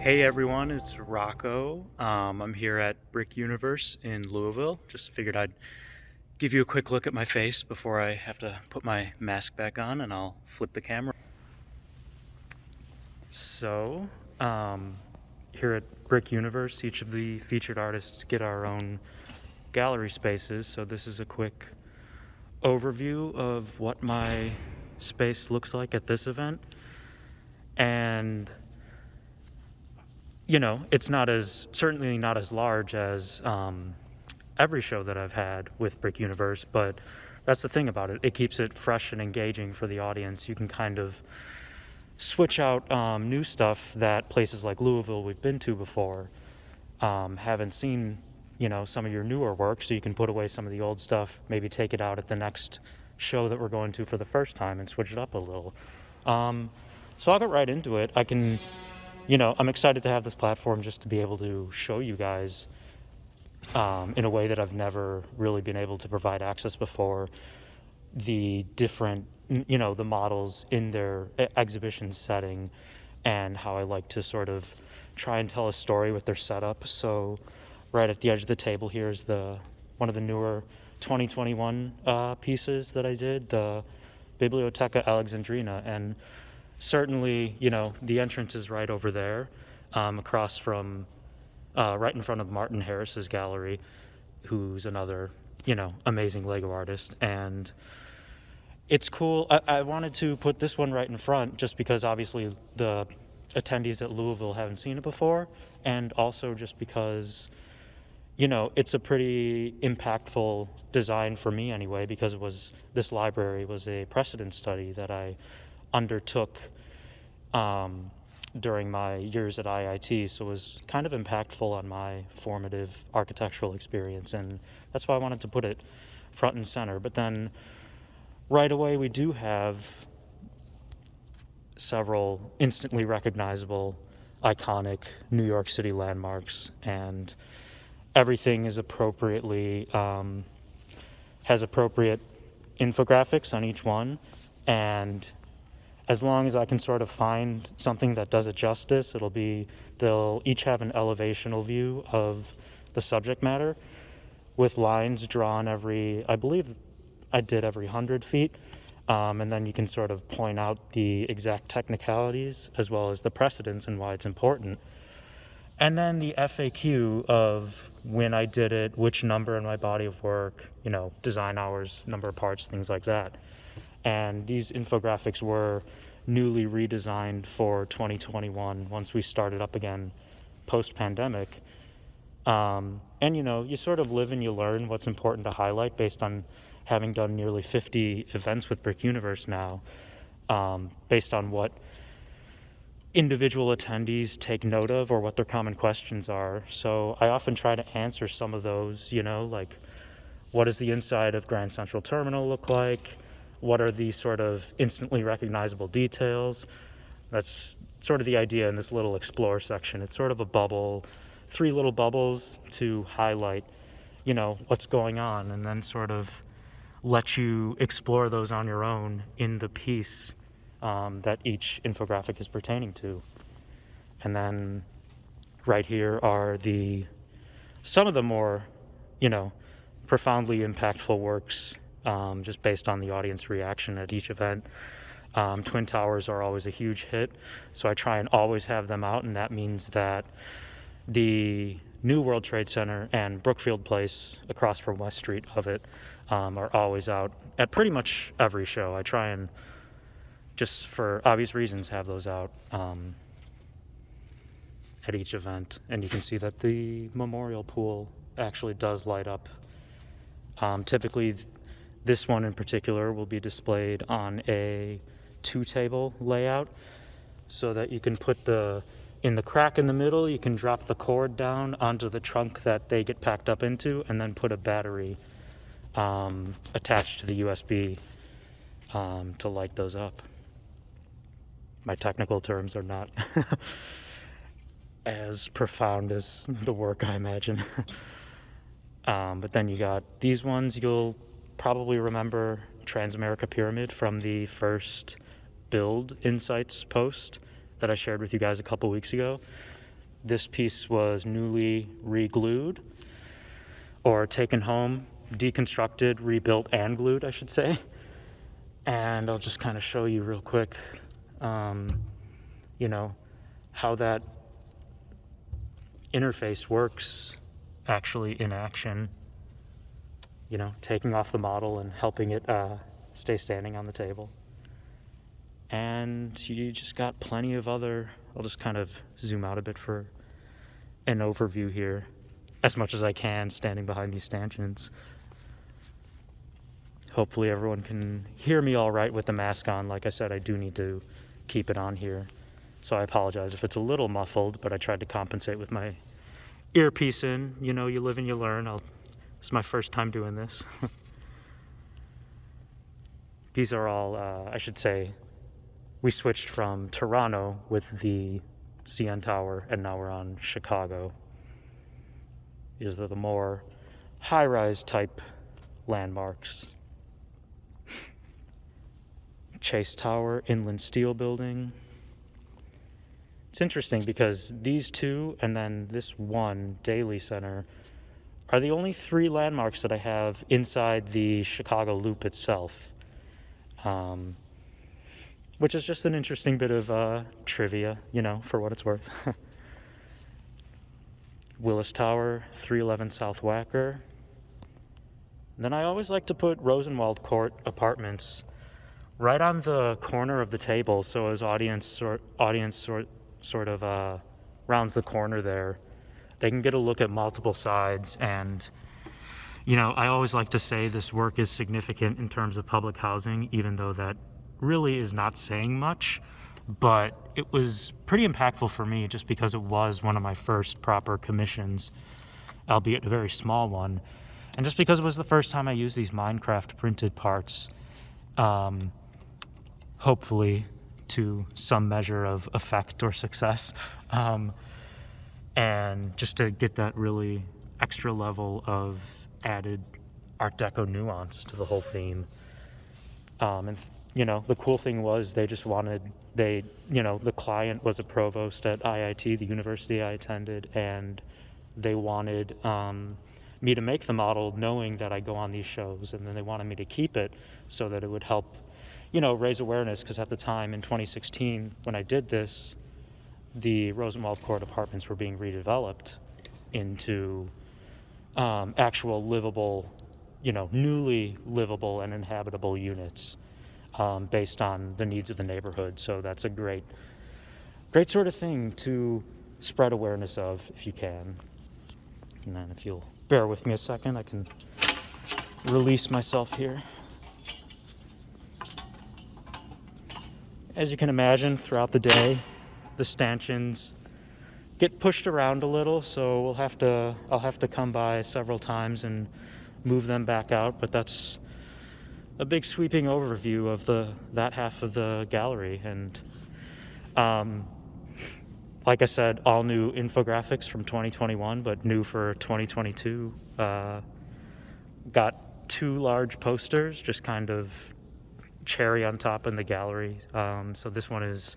Hey everyone, it's Rocco. I'm here at BrickUniverse in Louisville. Just figured I'd give you a quick look at my face before I have to put my mask back on, and I'll flip the camera. So, um, here at BrickUniverse, each of the featured artists get our own gallery spaces. So this is a quick overview of what my space looks like at this event. And it's certainly not as large as every show that I've had with BrickUniverse, but that's the thing about it. It keeps it fresh and engaging for the audience. You can kind of switch out new stuff that places like Louisville we've been to before haven't seen, some of your newer work, so you can put away some of the old stuff, maybe take it out at the next show that we're going to for the first time and switch it up a little. So I'll get right into it. I'm excited to have this platform just to be able to show you guys in a way that I've never really been able to provide access before, the different, the models in their exhibition setting and how I like to sort of try and tell a story with their setup. So right at the edge of the table here is one of the newer 2021 pieces that I did, the Biblioteca Alexandrina, and certainly, the entrance is right over there, across from, right in front of Martin Harris's gallery, who's another, amazing Lego artist. And it's cool. I wanted to put this one right in front just because obviously the attendees at Louisville haven't seen it before, and also just because, it's a pretty impactful design for me anyway, because this library was a precedent study that I undertook during my years at IIT, so it was kind of impactful on my formative architectural experience, and that's why I wanted to put it front and center. But then right away we do have several instantly recognizable, iconic New York City landmarks, and everything is appropriately has appropriate infographics on each one, and as long as I can sort of find something that does it justice, they'll each have an elevational view of the subject matter with lines drawn I believe I did every 100 feet. And then you can sort of point out the exact technicalities as well as the precedents and why it's important. And then the FAQ of when I did it, which number in my body of work, design hours, number of parts, things like that. And these infographics were newly redesigned for 2021 once we started up again post-pandemic. And you sort of live and you learn what's important to highlight based on having done nearly 50 events with BrickUniverse now, based on what individual attendees take note of or what their common questions are. So I often try to answer some of those, like, what does the inside of Grand Central Terminal look like? What are the sort of instantly recognizable details? That's sort of the idea in this little explore section. It's sort of a bubble, 3 little bubbles to highlight, what's going on, and then sort of let you explore those on your own in the piece that each infographic is pertaining to. And then right here are some of the more, profoundly impactful works, just based on the audience reaction at each event. Twin Towers are always a huge hit, so I try and always have them out, and that means that the new World Trade Center and Brookfield Place across from West Street of it are always out at pretty much every show. I try and, just for obvious reasons, have those out at each event. And you can see that the memorial pool actually does light up. Typically, this one in particular will be displayed on a 2-table layout, so that you can put in the crack in the middle, you can drop the cord down onto the trunk that they get packed up into, and then put a battery attached to the USB to light those up. My technical terms are not as profound as the work, I imagine. But then you got these ones. You'll probably remember Transamerica Pyramid from the first Build Insights post that I shared with you guys a couple weeks ago. This piece was newly re-glued, or taken home, deconstructed, rebuilt, and glued, I should say. And I'll just kind of show you real quick, you know, how that interface works actually in action. You know, taking off the model and helping it stay standing on the table. And you just got plenty of other, I'll just kind of zoom out a bit for an overview here, as much as I can, standing behind these stanchions. Hopefully everyone can hear me all right with the mask on. Like I said, I do need to keep it on here, so I apologize if it's a little muffled, but I tried to compensate with my earpiece in. You know, you live and you learn. It's my first time doing this. These are all, I should say, we switched from Toronto with the CN Tower, and now we're on Chicago. These are the more high-rise type landmarks. Chase Tower, Inland Steel Building. It's interesting because these two and then this one, Daly Center, are the only three landmarks that I have inside the Chicago Loop itself. Which is just an interesting bit of trivia, you know, for what it's worth. Willis Tower, 311 South Wacker. Then I always like to put Rosenwald Court Apartments right on the corner of the table, so as audience sort of rounds the corner there, they can get a look at multiple sides. And you know, I always like to say this work is significant in terms of public housing, even though that really is not saying much, but it was pretty impactful for me just because it was one of my first proper commissions, albeit a very small one, and just because it was the first time I used these Minecraft printed parts, hopefully to some measure of effect or success, and just to get that really extra level of added Art Deco nuance to the whole theme. And you know, the cool thing was they just wanted, you know, the client was a provost at IIT, the university I attended, and they wanted me to make the model knowing that I go on these shows, and then they wanted me to keep it so that it would help, you know, raise awareness, because at the time in 2016, when I did this, the Rosenwald Court Apartments were being redeveloped into actual livable, you know, newly livable and inhabitable units. Based on the needs of the neighborhood. So that's a great sort of thing to spread awareness of, if you can. And then if you'll bear with me a second, I can release myself here. As you can imagine, throughout the day, the stanchions get pushed around a little, so I'll have to come by several times and move them back out, but that's a big sweeping overview of that half of the gallery. And like I said, all new infographics from 2021, but new for 2022. Got 2 large posters, just kind of cherry on top in the gallery. So this one is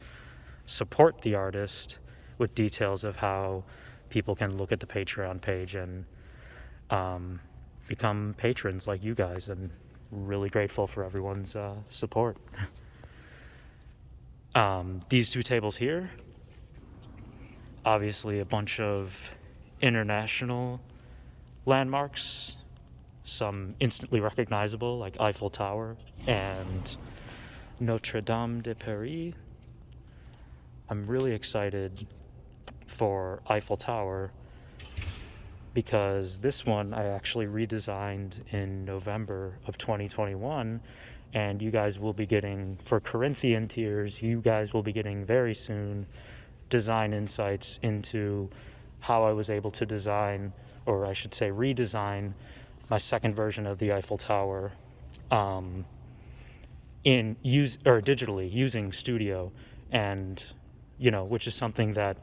support the artist, with details of how people can look at the Patreon page and become patrons like you guys, and really grateful for everyone's support. These 2 tables here, obviously a bunch of international landmarks, some instantly recognizable like Eiffel Tower and Notre-Dame de Paris. I'm really excited for Eiffel Tower because this one I actually redesigned in November of 2021, and you guys will be getting, for Corinthian tiers, you guys will be getting very soon design insights into how I was able to design, or I should say redesign, my second version of the Eiffel Tower digitally using Studio, and you know, which is something that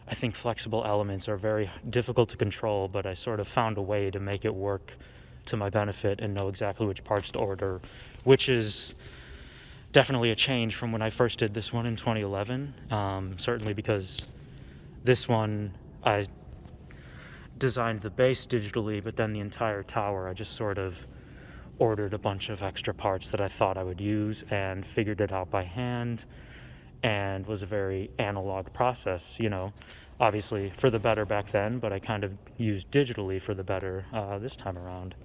I think flexible elements are very difficult to control, but I sort of found a way to make it work to my benefit and know exactly which parts to order, which is definitely a change from when I first did this one in 2011. Certainly because This one, I designed the base digitally, but then the entire tower, I just sort of ordered a bunch of extra parts that I thought I would use and figured it out by hand, and was a very analog process, obviously for the better back then, but I kind of used digitally for the better this time around.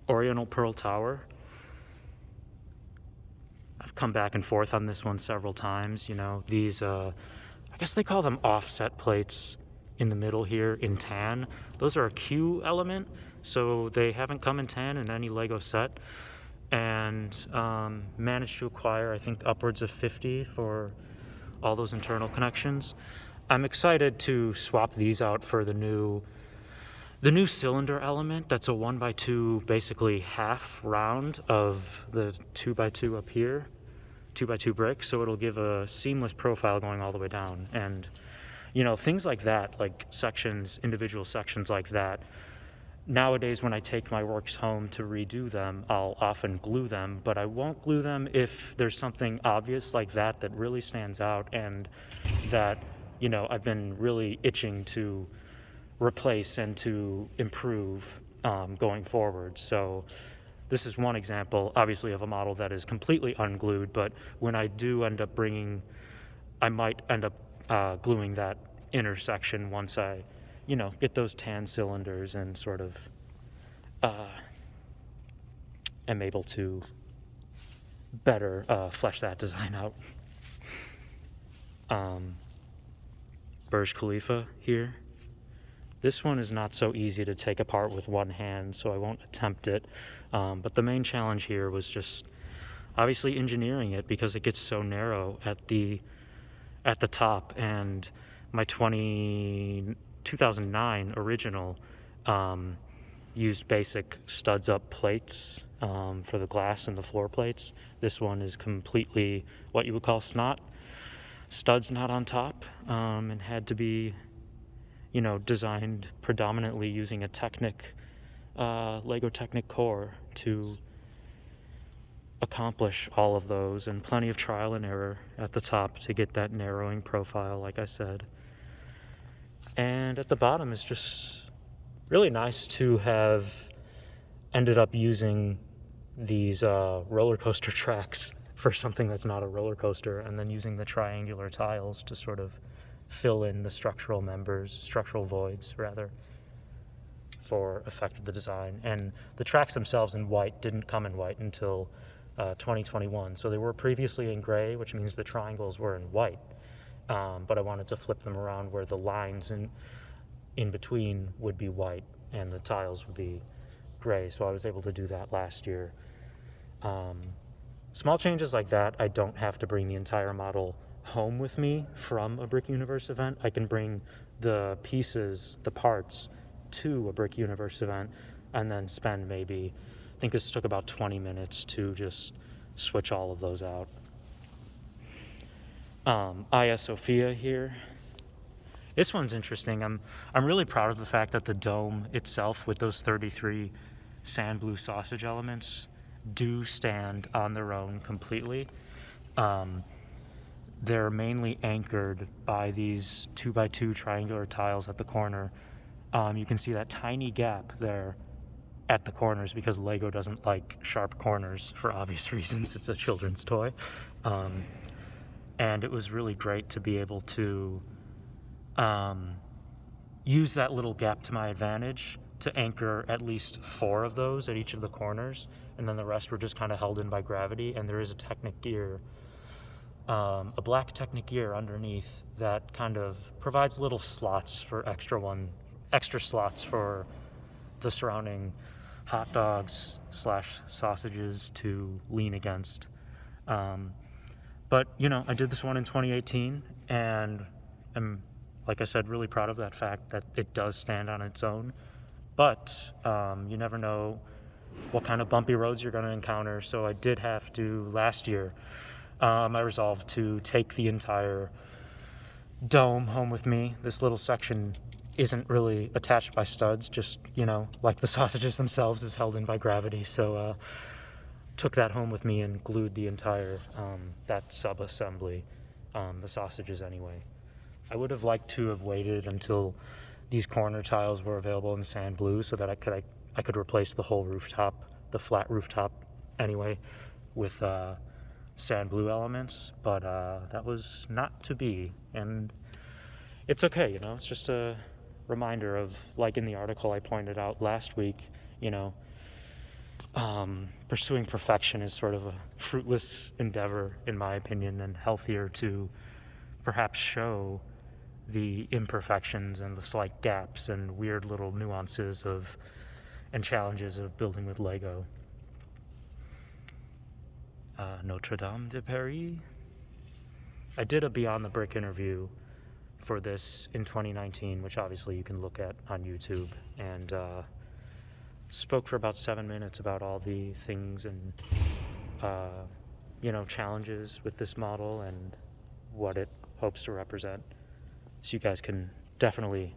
Oriental Pearl Tower. I've come back and forth on this one several times. These, I guess they call them offset plates in the middle here in tan. Those are a Q element, so they haven't come in tan in any Lego set. And managed to acquire, I think, upwards of 50 for all those internal connections. I'm excited to swap these out for the new cylinder element. That's a 1x2, basically half round of the 2x2 up here, 2x2 brick, so it'll give a seamless profile going all the way down. And things like that, like individual sections like that, nowadays when I take my works home to redo them, I'll often glue them, but I won't glue them if there's something obvious like that really stands out, and that I've been really itching to replace and to improve going forward. So this is one example, obviously, of a model that is completely unglued, but when I do end up I might end up gluing that intersection once I get those tan cylinders and sort of am able to better flesh that design out. Burj Khalifa here. This one is not so easy to take apart with one hand, so I won't attempt it. But the main challenge here was just obviously engineering it, because it gets so narrow at the top, and my 2009 original used basic studs up plates for the glass and the floor plates. This one is completely what you would call snot, studs not on top, and had to be designed predominantly using a Lego Technic core to accomplish all of those, and plenty of trial and error at the top to get that narrowing profile, like I said. And at the bottom is just really nice to have ended up using these roller coaster tracks for something that's not a roller coaster, and then using the triangular tiles to sort of fill in the structural voids rather, for effect of the design. And the tracks themselves in white didn't come in white until 2021, so they were previously in gray, which means the triangles were in white, but I wanted to flip them around where the lines in between would be white and the tiles would be gray, so I was able to do that last year. Small changes like that, I don't have to bring the entire model home with me from a BrickUniverse event. I can bring the pieces, the parts, to a BrickUniverse event, and then spend maybe, I think this took about 20 minutes to just switch all of those out. Aya Sophia here. This one's interesting. I'm really proud of the fact that the dome itself, with those 33 sand blue sausage elements, do stand on their own completely. They're mainly anchored by these 2x2 triangular tiles at the corner. You can see that tiny gap there at the corners because Lego doesn't like sharp corners for obvious reasons. It's a children's toy. And it was really great to be able to use that little gap to my advantage to anchor at least 4 of those at each of the corners, and then the rest were just kind of held in by gravity. And there is a Technic gear, a black Technic gear underneath that kind of provides little slots for extra slots for the surrounding hot dogs / sausages to lean against. But I did this one in 2018, and I'm, like I said, really proud of that fact that it does stand on its own. But you never know what kind of bumpy roads you're going to encounter. So I did have to, last year, I resolved to take the entire dome home with me. This little section isn't really attached by studs, just, like the sausages themselves, is held in by gravity. So took that home with me and glued the entire, that sub-assembly the sausages anyway. I would have liked to have waited until these corner tiles were available in sand blue so that I could replace the whole rooftop, the flat rooftop anyway, with sand blue elements, but that was not to be, and it's okay, it's just a reminder of, like in the article I pointed out last week, pursuing perfection is sort of a fruitless endeavor, in my opinion, and healthier to perhaps show the imperfections and the slight gaps and weird little nuances and challenges of building with Lego. Notre-Dame de Paris. I did a Beyond the Brick interview for this in 2019, which obviously you can look at on YouTube, and spoke for about 7 minutes about all the things and challenges with this model and what it hopes to represent. So you guys can definitely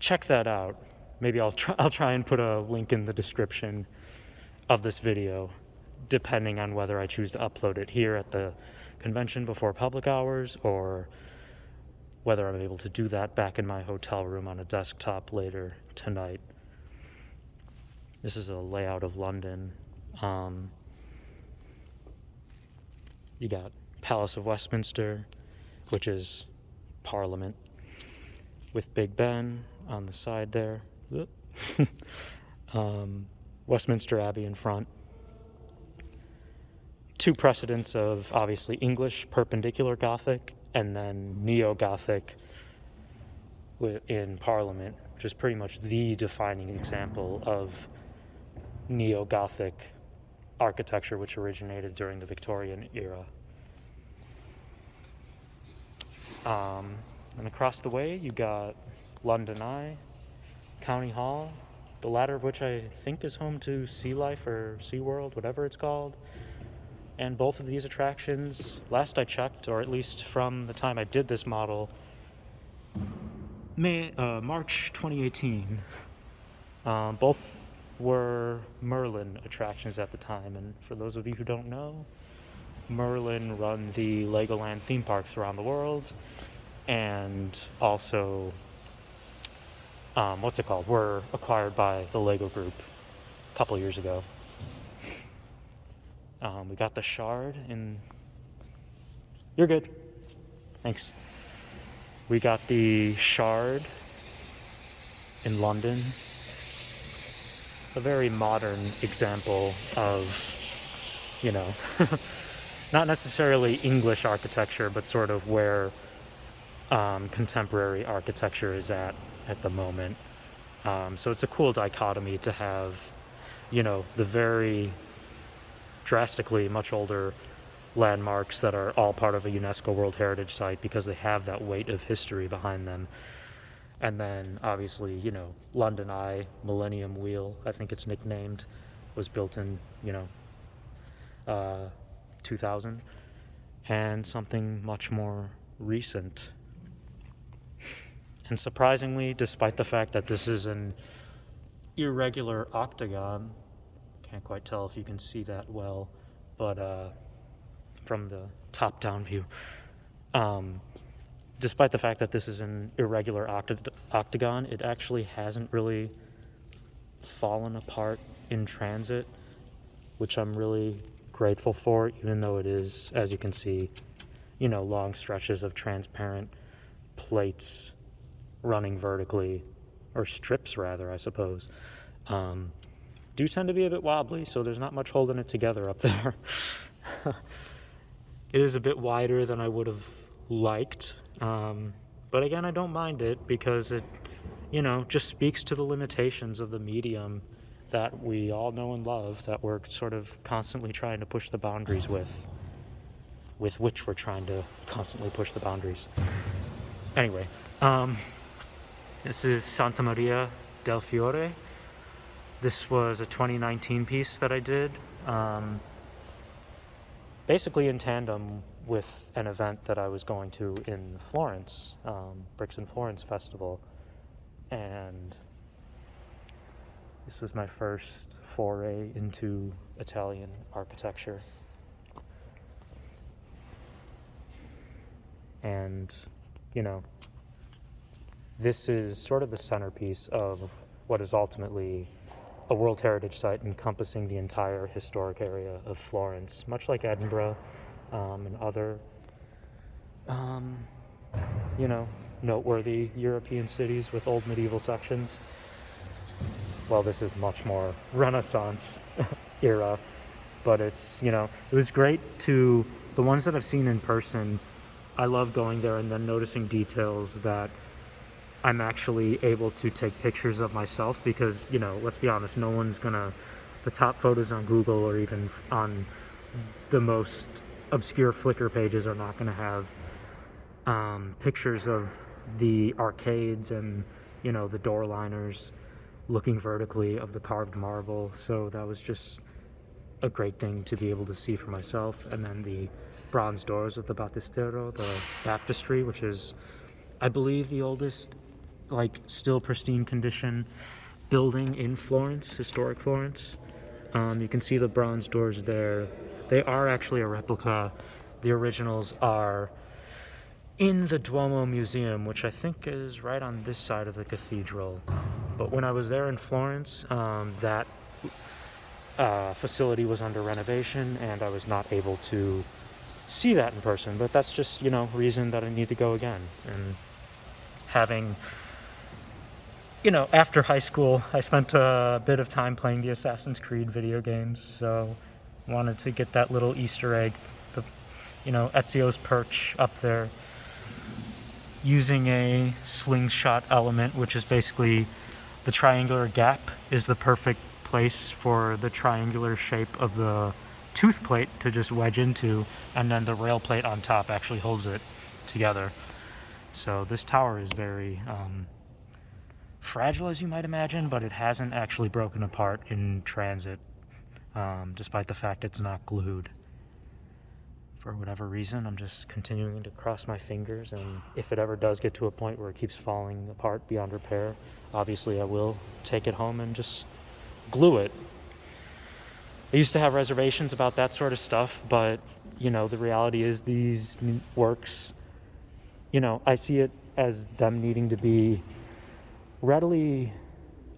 check that out. Maybe I'll try and put a link in the description of this video, depending on whether I choose to upload it here at the convention before public hours, or whether I'm able to do that back in my hotel room on a desktop later tonight. This is a layout of London. You got Palace of Westminster, which is Parliament, with Big Ben on the side there. Westminster Abbey in front. Two precedents of obviously English perpendicular Gothic and then Neo-Gothic in Parliament, which is pretty much the defining example of Neo-Gothic architecture, which originated during the Victorian era. And across the way, you got London Eye, County Hall, the latter of which I think is home to Sea Life or Sea World, whatever it's called. And both of these attractions, last I checked, or at least from the time I did this model, March 2018, both were Merlin attractions at the time. And for those of you who don't know, Merlin run the Legoland theme parks around the world, and also were acquired by the Lego Group a couple years ago. We got the Shard in... You're good. Thanks. We got the Shard in London. A very modern example of, not necessarily English architecture, but sort of where contemporary architecture is at the moment. So it's a cool dichotomy to have, the very drastically much older landmarks that are all part of a UNESCO World Heritage Site because they have that weight of history behind them. And then obviously, London Eye, Millennium Wheel, I think it's nicknamed, was built in, 2000, and something much more recent. And surprisingly, despite the fact that this is an irregular octagon, can't quite tell if you can see that well, but from the top-down view, despite the fact that this is an irregular octagon, it actually hasn't really fallen apart in transit, which I'm really grateful for, even though it is, as you can see, long stretches of transparent plates running vertically, or strips rather, I suppose, do tend to be a bit wobbly, so there's not much holding it together up there. It is a bit wider than I would have liked, but again, I don't mind it because it, just speaks to the limitations of the medium that we all know and love, that we're sort of constantly trying to push the boundaries with which we're trying to constantly push the boundaries. Anyway, this is Santa Maria del Fiore. This was a 2019 piece that I did, basically in tandem with an event that I was going to in Florence, Bricks in Florence Festival, and this was my first foray into Italian architecture. And, you know, this is sort of the centerpiece of what is ultimately a World Heritage Site encompassing the entire historic area of Florence, much like Edinburgh and other, you know, noteworthy European cities with old medieval sections. Well, this is much more Renaissance era, but it's, you know, it was great to, the ones that I've seen in person, I love going there and then noticing details that I'm actually able to take pictures of myself, because, you know, let's be honest, no one's gonna, the top photos on Google or even on the most obscure Flickr pages are not gonna have pictures of the arcades and, you know, the door liners looking vertically of the carved marble. So that was just a great thing to be able to see for myself. And then the bronze doors of the Battistero, the baptistry, which is, I believe, the oldest, like, still pristine condition building in Florence, historic Florence. You can see the bronze doors there. They are actually a replica. The originals are in the Duomo Museum, which I think is right on this side of the cathedral. But when I was there in Florence, that facility was under renovation, and I was not able to see that in person. But that's just, you know, reason that I need to go again. And having, you know, after high school, I spent a bit of time playing the Assassin's Creed video games, so wanted to get that little Easter egg, the, you know, Ezio's perch up there, using a slingshot element, which is basically the triangular gap is the perfect place for the triangular shape of the tooth plate to just wedge into, and then the rail plate on top actually holds it together. So this tower is very fragile, as you might imagine, but it hasn't actually broken apart in transit, despite the fact it's not glued. For whatever reason, I'm just continuing to cross my fingers, and if it ever does get to a point where it keeps falling apart beyond repair, obviously I will take it home and just glue it. I used to have reservations about that sort of stuff, but, you know, the reality is these works, you know, I see it as them needing to be readily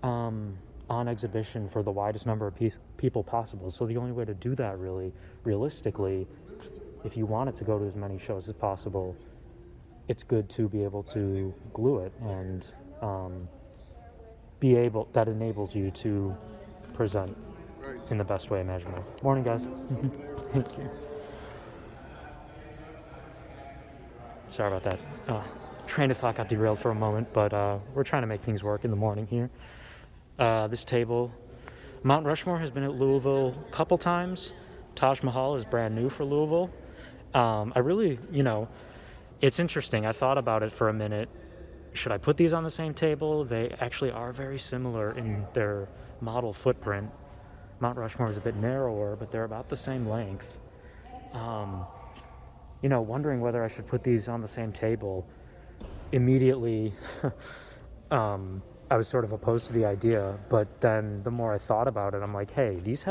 on exhibition for the widest number of people possible. So the only way to do that, really, realistically, if you want it to go to as many shows as possible, it's good to be able to glue it, and that enables you to present in the best way imaginable. Morning, guys. Thank you. Sorry about that. Train of thought got derailed for a moment, but we're trying to make things work in the morning here. This table, Mount Rushmore has been at Louisville a couple times. Taj Mahal is brand new for Louisville. I really, you know, it's interesting. I thought about it for a minute. Should I put these on the same table? They actually are very similar in their model footprint. Mount Rushmore is a bit narrower, but they're about the same length. You know, wondering whether I should put these on the same table. Immediately, I was sort of opposed to the idea, but then the more I thought about it, I'm like, hey, these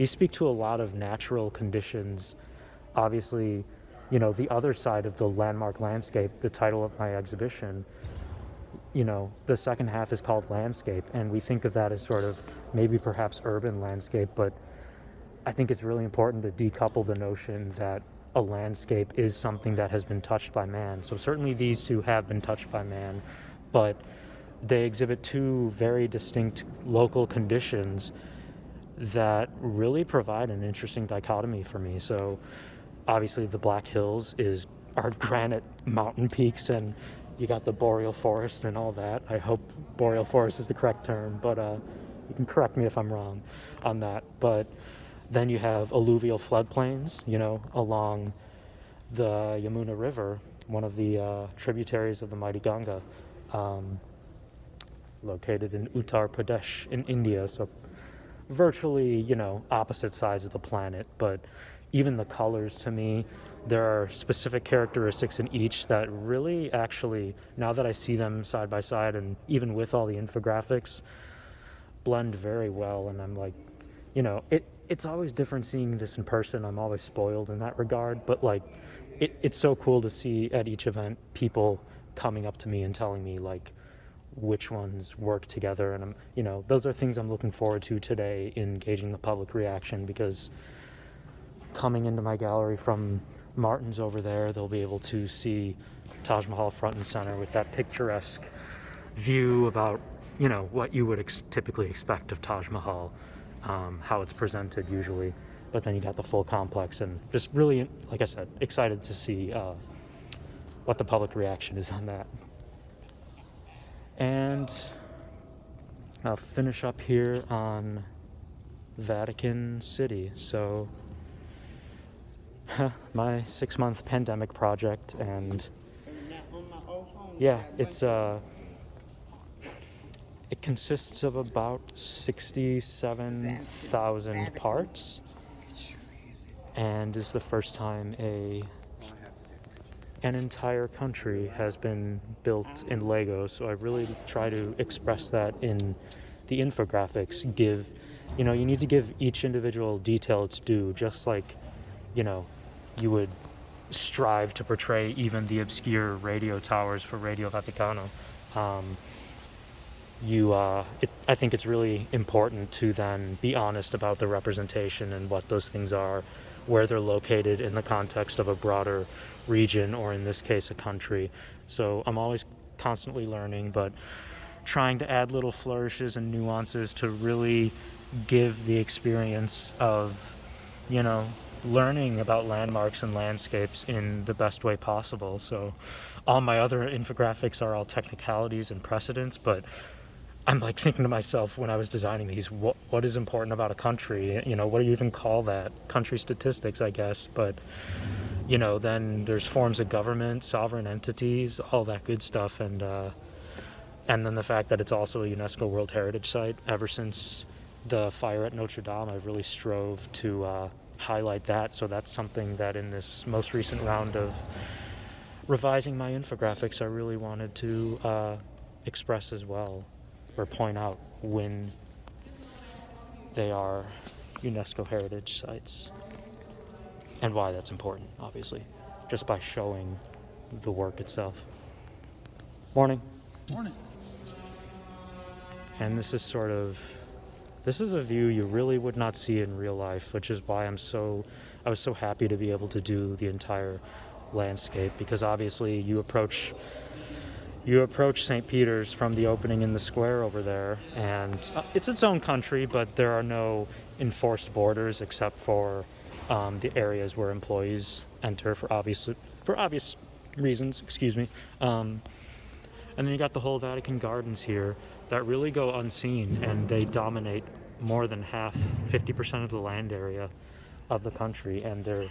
speak to a lot of natural conditions. Obviously, you know, the other side of the landmark landscape, the title of my exhibition, you know, the second half is called landscape, and we think of that as sort of maybe perhaps urban landscape, but I think it's really important to decouple the notion that a landscape is something that has been touched by man. So certainly these two have been touched by man, but they exhibit two very distinct local conditions that really provide an interesting dichotomy for me. So obviously the Black Hills are granite mountain peaks, and you got the boreal forest and all that. I hope boreal forest is the correct term, but you can correct me if I'm wrong on that. But then you have alluvial floodplains, you know, along the Yamuna River, one of the tributaries of the mighty Ganga, located in Uttar Pradesh in India. So virtually, you know, opposite sides of the planet, but even the colors, to me, there are specific characteristics in each that really actually, now that I see them side by side and even with all the infographics, blend very well. And I'm like, you know, it's always different seeing this in person. I'm always spoiled in that regard, but like it's so cool to see at each event people coming up to me and telling me like which ones work together, and those are things I'm looking forward to today in gauging the public reaction, because coming into my gallery from Martin's over there, they'll be able to see Taj Mahal front and center with that picturesque view about what you would typically expect of Taj Mahal, how it's presented usually, but then you got the full complex, and just really, like I said, excited to see what the public reaction is on that. And I'll finish up here on Vatican City. So my 6-month pandemic project, and yeah, it consists of about 67,000 parts, and is the first time an entire country has been built in Lego. So I really try to express that in the infographics. You need to give each individual detail its due, just like you would strive to portray even the obscure radio towers for Radio Vaticano. I think it's really important to then be honest about the representation and what those things are, where they're located in the context of a broader region, or in this case a country. So I'm always constantly learning, but trying to add little flourishes and nuances to really give the experience of learning about landmarks and landscapes in the best way possible. So all my other infographics are all technicalities and precedents, but I'm like thinking to myself when I was designing these, what is important about a country? What do you even call that? Country statistics, I guess. But then there's forms of government, sovereign entities, all that good stuff, and then the fact that it's also a UNESCO World Heritage Site. Ever since the fire at Notre-Dame, I've really strove to highlight that. So that's something that in this most recent round of revising my infographics, I really wanted to express as well, or point out when they are UNESCO heritage sites and why that's important, obviously, just by showing the work itself. Morning. Morning. And this is a view you really would not see in real life, which is why I was so happy to be able to do the entire landscape, because obviously you approach St. Peter's from the opening in the square over there, and it's its own country, but there are no enforced borders except for the areas where employees enter for obvious reasons. And then you got the whole Vatican Gardens here that really go unseen, and they dominate more than 50% of the land area of the country, and they're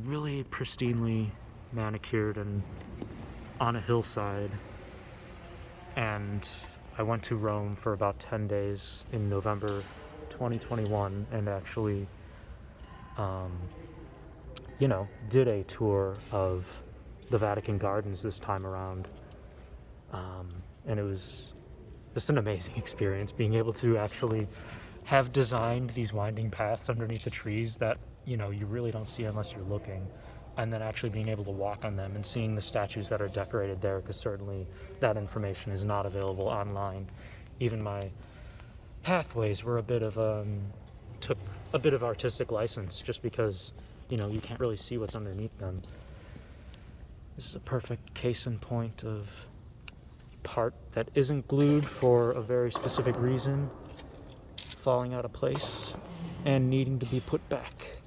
really pristinely manicured and on a hillside. And I went to Rome for about 10 days in November 2021 and actually did a tour of the Vatican Gardens this time around, and it was just an amazing experience being able to actually have designed these winding paths underneath the trees that you really don't see unless you're looking, and then actually being able to walk on them and seeing the statues that are decorated there, because certainly that information is not available online. Even my pathways were took a bit of artistic license, just because you can't really see what's underneath them. This is a perfect case in point of part that isn't glued for a very specific reason, falling out of place and needing to be put back.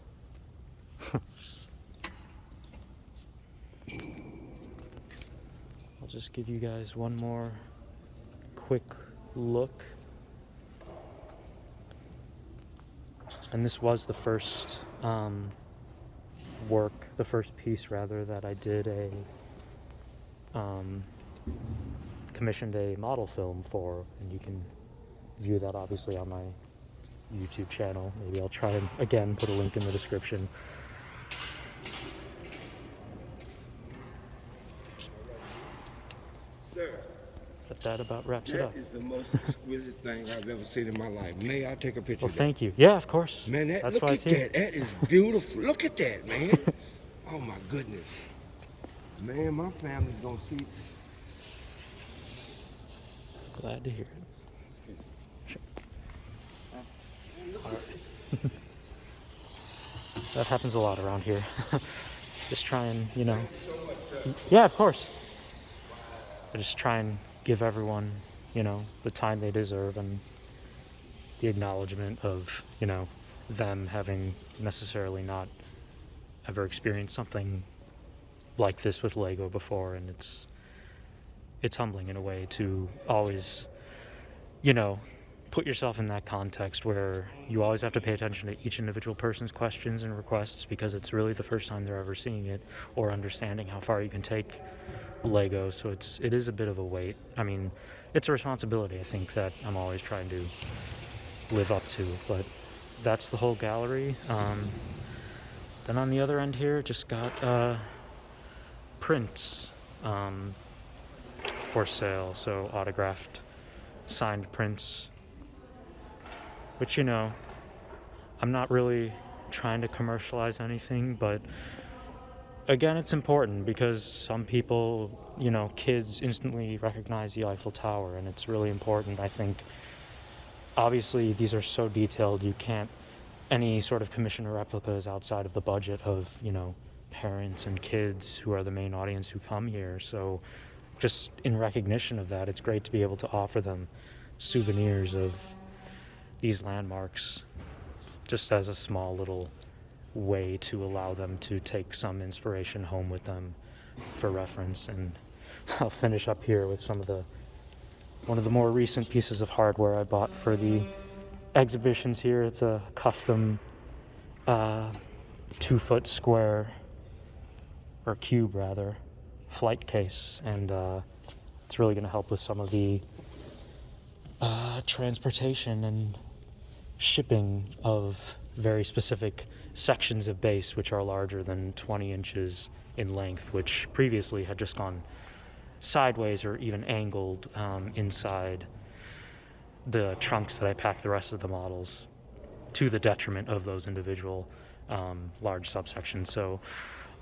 I'll just give you guys one more quick look. And this was the first piece that I did commissioned a model film for, and you can view that obviously on my YouTube channel. Maybe I'll try and again put a link in the description. But that about wraps it up. That is the most exquisite thing I've ever seen in my life. May I take a picture Well, of that? thank you. Yeah, of course. Man, That's look why at it's here. that. That is beautiful. Look at that, man. Oh my goodness. Man, my family's gonna see. Glad to hear it. Sure. All right. That happens a lot around here. Just try and, you know. Yeah, of course. I just try and give everyone, you know, the time they deserve and the acknowledgement of, you know, them having necessarily not ever experienced something like this with Lego before, and it's humbling in a way to always, you know, put yourself in that context where you always have to pay attention to each individual person's questions and requests, because it's really the first time they're ever seeing it or understanding how far you can take Lego. So it is a bit of a weight. I mean, it's a responsibility, I think, that I'm always trying to live up to. But that's the whole gallery. Then on the other end here, just got prints for sale. So autographed, signed prints, which, you know, I'm not really trying to commercialize anything, but again, it's important because some people, you know, kids instantly recognize the Eiffel Tower, and it's really important. I think obviously these are so detailed, you can't, any sort of commission or replica is outside of the budget of, you know, parents and kids who are the main audience who come here. So just in recognition of that, it's great to be able to offer them souvenirs of these landmarks, just as a small little way to allow them to take some inspiration home with them for reference. And I'll finish up here with one of the more recent pieces of hardware I bought for the exhibitions here. It's a custom 2-foot square, or cube rather, flight case, and it's really going to help with some of the transportation and shipping of very specific sections of base, which are larger than 20 inches in length, which previously had just gone sideways or even angled inside the trunks that I packed the rest of the models, to the detriment of those individual large subsections. So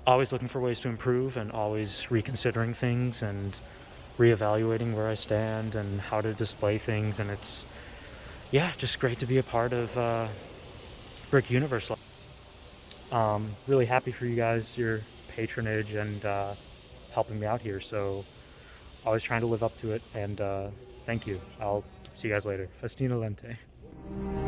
always looking for ways to improve, and always reconsidering things and reevaluating where I stand and how to display things. And it's, yeah, just great to be a part of BrickUniverse. Really happy for you guys, your patronage, and helping me out here. So always trying to live up to it, and thank you. I'll see you guys later. Festina Lente.